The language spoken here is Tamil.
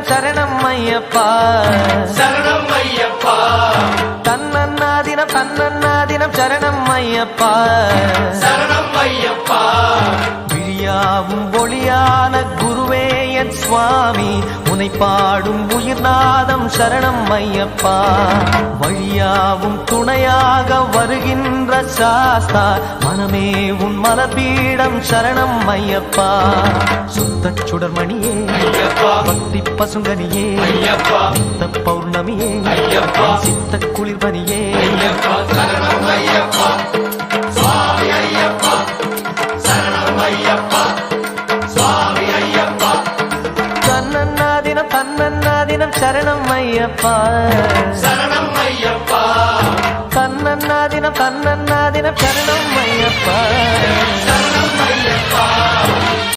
சரணம் ஐயப்பா சரணம் ஐயப்பா தன்னன்னாதினம் சரணம் ஐயப்பா சரணம் ஐயப்பா விழியாவும் ஒளியான குருவே என் சுவாமி உனை பாடும் உயிர்நாதம் சரணம் ஐயப்பா வழியாவும் துணையாக வருகின்ற சாஸ்தா மனமே உன் மலபீடம் சரணம் ஐயப்பா சுத்த சுடர்மணியே பக்தி பசுங்கனியே சித்த பௌர்ணமியே சித்த குளிர்பனியே சரணம் ஐயப்பா சுவாமி ஐயப்பா சரணம் ஐயப்பா சுவாமி ஐயப்பா தன்னன்னாதினம் சரணம் ஐயப்பா சரணம் ஐயப்பா தன்னன்னாதினம் சரணம் ஐயப்பா சரணம் ஐயப்பா